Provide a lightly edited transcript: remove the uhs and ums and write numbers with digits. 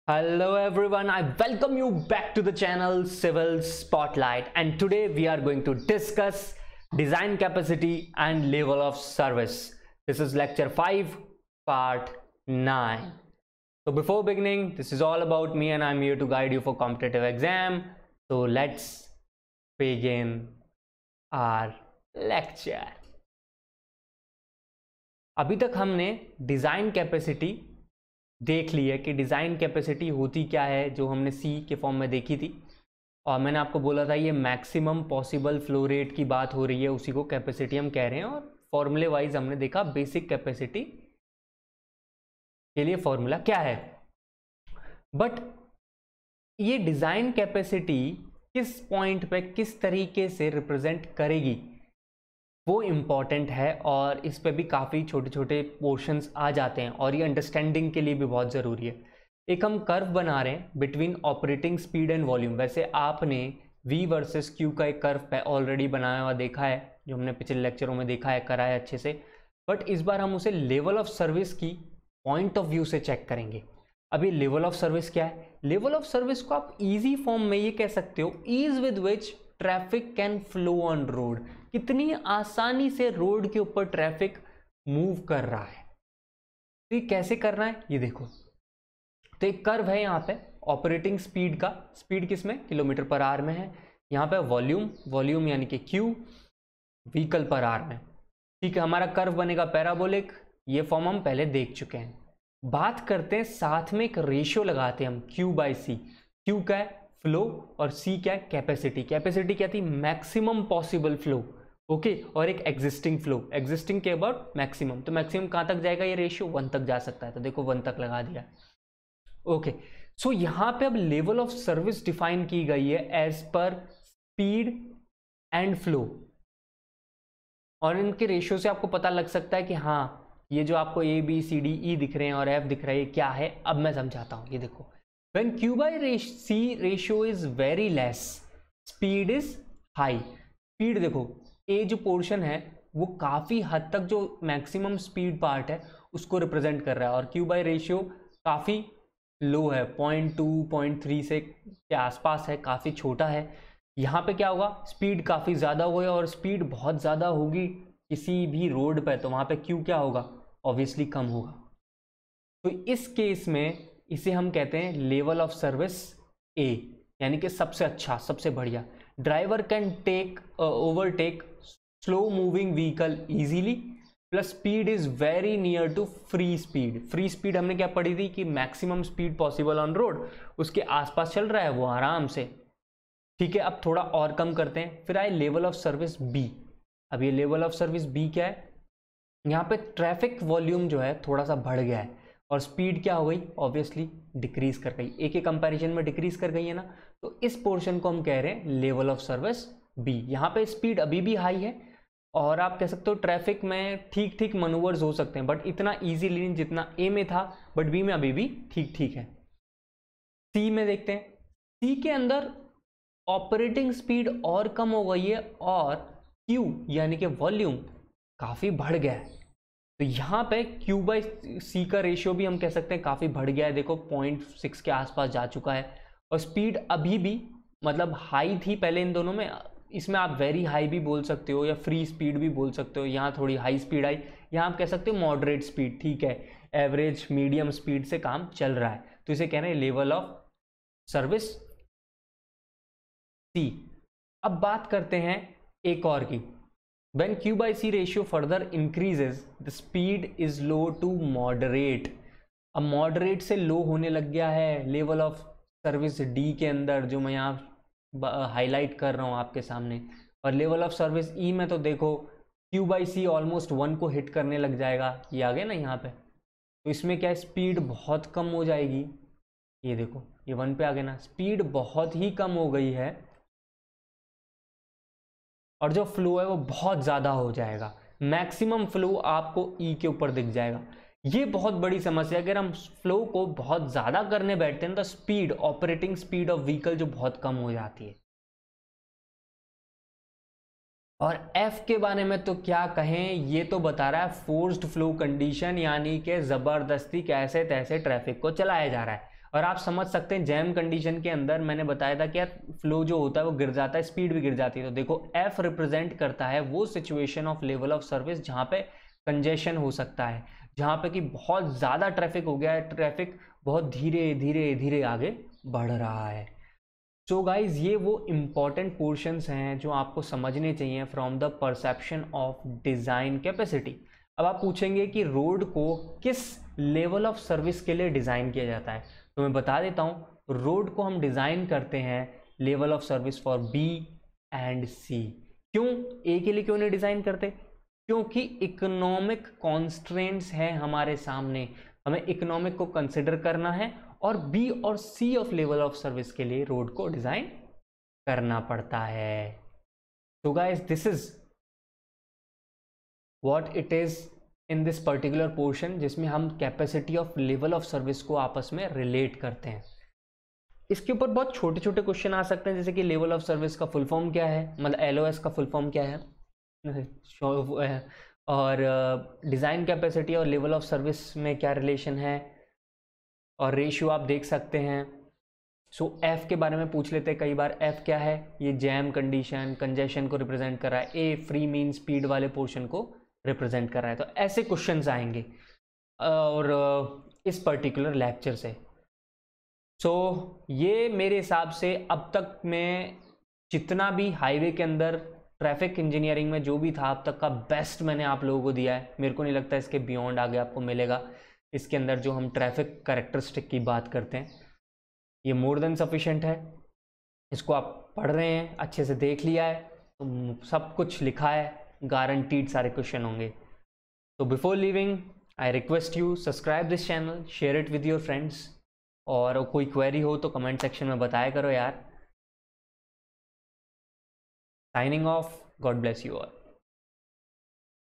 Hello everyone, I welcome you back to the channel Civil Spotlight, and today we are going to discuss design capacity and level of service. This is lecture 5 part 9. So before beginning, this is all about me and I'm here to guide you for competitive exam. So let's begin our lecture. अभी तक हमने design capacity देख ली है कि design capacity होती क्या है, जो हमने सी के फॉर्म में देखी थी। और मैंने आपको बोला था ये मैक्सिमम पॉसिबल फ्लो रेट की बात हो रही है, उसी को कैपेसिटी हम कह रहे हैं। और फॉर्मूले वाइज हमने देखा बेसिक कैपेसिटी के लिए फॉर्मूला क्या है। बट ये डिज़ाइन कैपेसिटी किस पॉइंट पे किस तरीके से रिप्रेजेंट करेगी वो इम्पॉर्टेंट है, और इस पे भी काफ़ी छोटे छोटे पोर्शंस आ जाते हैं और ये अंडरस्टैंडिंग के लिए भी बहुत ज़रूरी है। एक हम कर्व बना रहे हैं between operating speed and volume. वैसे आपने V वर्सेस Q का एक कर्व पे ऑलरेडी बनाया हुआ देखा है, जो हमने पिछले लेक्चरों में देखा है, करा है अच्छे से। बट इस बार हम उसे लेवल ऑफ सर्विस की पॉइंट ऑफ व्यू से चेक करेंगे। अभी लेवल ऑफ सर्विस क्या है? लेवल ऑफ सर्विस को आप ईजी फॉर्म में ये कह सकते हो, ease with which traffic can flow on road. कितनी आसानी से रोड के ऊपर ट्रैफिक मूव कर रहा है। तो ये कैसे करना है ये देखो। तो एक कर्व है यहाँ पे ऑपरेटिंग स्पीड का, स्पीड किसमें? किलोमीटर पर आवर में है। यहाँ पे वॉल्यूम यानी कि Q व्हीकल पर आवर में। ठीक है, हमारा कर्व बनेगा पैराबोलिक। ये फॉर्म हम पहले देख चुके हैं। बात करते हैं, साथ में एक रेशियो लगाते हैं हम Q/C। Q क्या है? फ्लो, और C क्या है? कैपेसिटी। कैपेसिटी क्या थी? Maximum possible flow. ओके, और एक एग्जिस्टिंग फ्लो, एग्जिस्टिंग के अबाउट मैक्सिमम। तो मैक्सिमम कहाँ तक जाएगा ये रेशियो? 1 तक जा सकता है। तो देखो 1 तक लगा दिया। ओके, सो यहाँ पे अब लेवल ऑफ सर्विस डिफाइन की गई है as per speed and flow. और इनके रेशियो से आपको पता लग सकता है कि हाँ, ये जो आपको A B C D E दिख रहे हैं और F दिख रहा है, ये क्या है? अब मैं समझाता हूँ। ये देखो, when Q/C ratio is very less, speed is high। Speed देखो, ए जो पोर्शन है वो काफ़ी हद तक जो मैक्सिमम स्पीड पार्ट है उसको रिप्रेजेंट कर रहा है, और Q/C रेशियो काफ़ी लो है, 0.2 0.3 से के आसपास है, काफ़ी छोटा है। यहाँ पे क्या होगा? स्पीड काफ़ी ज़्यादा होगी, और स्पीड बहुत ज़्यादा होगी किसी भी रोड पे, तो वहाँ पे Q क्या होगा? ऑब्वियसली कम होगा। तो इस केस में इसे हम कहते हैं लेवल ऑफ सर्विस A, यानी कि सबसे अच्छा, सबसे बढ़िया। Driver can overtake slow moving vehicle easily, plus speed is very near to free speed. Free speed हमने क्या पढ़ी थी कि maximum speed possible on road, उसके आसपास चल रहा है वो आराम से। ठीक है, अब थोड़ा और कम करते हैं। फिर आए लेवल ऑफ सर्विस B। अब ये लेवल ऑफ सर्विस B क्या है? यहाँ पे ट्रैफिक वॉल्यूम जो है थोड़ा सा बढ़ गया है, और स्पीड क्या हो गई? ऑब्वियसली डिक्रीज कर गई, ए के कंपैरिजन में डिक्रीज कर गई है ना। तो इस पोर्शन को हम कह रहे हैं लेवल ऑफ सर्विस B। यहाँ पे स्पीड अभी भी हाई है, और आप कह सकते हो ट्रैफिक में ठीक ठीक मनूवर्स हो सकते हैं, बट इतना इजीली नहीं जितना ए में था, बट बी में अभी भी ठीक ठीक है। सी में देखते हैं। सी के अंदर ऑपरेटिंग स्पीड और कम हो गई है, और Q यानी कि वॉल्यूम काफ़ी बढ़ गया है। तो यहाँ पे Q/C का रेशियो भी हम कह सकते हैं काफ़ी बढ़ गया है। देखो 0.6 के आसपास जा चुका है, और स्पीड अभी भी मतलब हाई थी पहले इन दोनों में। इसमें आप वेरी हाई भी बोल सकते हो या फ्री स्पीड भी बोल सकते हो। यहाँ थोड़ी हाई स्पीड आई, यहाँ आप कह सकते हो मॉडरेट स्पीड। ठीक है, एवरेज मीडियम स्पीड से काम चल रहा है, तो इसे कह रहे हैं लेवल ऑफ सर्विस C। अब बात करते हैं एक और की। When Q/C ratio further increases, the speed is low to moderate। अब मॉडरेट से लो होने लग गया है लेवल ऑफ सर्विस D के अंदर, जो मैं यहाँ हाईलाइट कर रहा हूँ आपके सामने। और लेवल ऑफ सर्विस E में तो देखो Q/C ऑलमोस्ट 1 को हिट करने लग जाएगा। ये आ गया ना यहाँ पे, तो इसमें क्या स्पीड बहुत कम हो जाएगी। ये देखो, ये 1 पे आ गया ना, स्पीड बहुत ही कम हो गई है, और जो फ्लो है वो बहुत ज़्यादा हो जाएगा। मैक्सिमम फ्लो आपको E के ऊपर दिख जाएगा। ये बहुत बड़ी समस्या है। अगर हम फ्लो को बहुत ज़्यादा करने बैठते हैं तो speed, operating speed of vehicle जो बहुत कम हो जाती है। और F के बारे में तो क्या कहें, ये तो बता रहा है फोर्स्ड फ्लो कंडीशन, यानी कि ज़बरदस्ती कैसे तैसे ट्रैफिक को चलाया जा रहा है। और आप समझ सकते हैं जैम कंडीशन के अंदर मैंने बताया था कि यार फ्लो जो होता है वो गिर जाता है, स्पीड भी गिर जाती है। तो देखो एफ रिप्रेजेंट करता है वो situation of level of service जहाँ पे कंजेशन हो सकता है, जहाँ पे कि बहुत ज़्यादा ट्रैफिक हो गया है, ट्रैफिक बहुत धीरे धीरे धीरे आगे बढ़ रहा है। सो गाइज ये वो इम्पॉर्टेंट पोर्शंस हैं जो आपको समझने चाहिए from the perception of design capacity. अब आप पूछेंगे कि रोड को किस लेवल ऑफ सर्विस के लिए डिज़ाइन किया जाता है, तो मैं बता देता हूँ रोड को हम डिज़ाइन करते हैं level of service for B and C. क्यों ए के लिए क्यों नहीं डिज़ाइन करते? क्योंकि इकोनॉमिक कॉन्स्ट्रेंट्स हैं हमारे सामने, हमें इकोनॉमिक को कंसिडर करना है और बी और सी ऑफ लेवल ऑफ सर्विस के लिए रोड को डिज़ाइन करना पड़ता है। तो guys this is what it is in this particular portion जिसमें हम capacity of level of service को आपस में रिलेट करते हैं। इसके ऊपर बहुत छोटे छोटे क्वेश्चन आ सकते हैं, जैसे कि लेवल ऑफ सर्विस का फुल फॉर्म क्या है, मतलब LOS का फुल फॉर्म क्या है, और डिज़ाइन कैपेसिटी और लेवल ऑफ सर्विस में क्या रिलेशन है, और रेशियो आप देख सकते हैं। सो एफ के बारे में पूछ लेते हैं कई बार। एफ क्या है? ये जैम कंडीशन, कंजेशन को रिप्रेजेंट कर रहा है। ए फ्री मीन स्पीड वाले पोर्शन को रिप्रेजेंट कर रहा है। तो ऐसे क्वेश्चंस आएंगे और इस पर्टिकुलर लेक्चर से। सो ये मेरे हिसाब से अब तक मैं जितना भी हाईवे के अंदर ट्रैफिक इंजीनियरिंग में जो भी था अब तक का बेस्ट मैंने आप लोगों को दिया है। मेरे को नहीं लगता इसके बियॉन्ड आगे आपको मिलेगा। इसके अंदर जो हम ट्रैफिक कैरेक्टरिस्टिक की बात करते हैं ये मोर देन सफिशेंट है। इसको आप पढ़ रहे हैं, अच्छे से देख लिया है तो सब कुछ लिखा है, गारंटीड सारे क्वेश्चन होंगे। तो before living I request you subscribe this channel, share it with your friends, और कोई क्वेरी हो तो कमेंट सेक्शन में बताया करो यार। Signing off, God bless you all.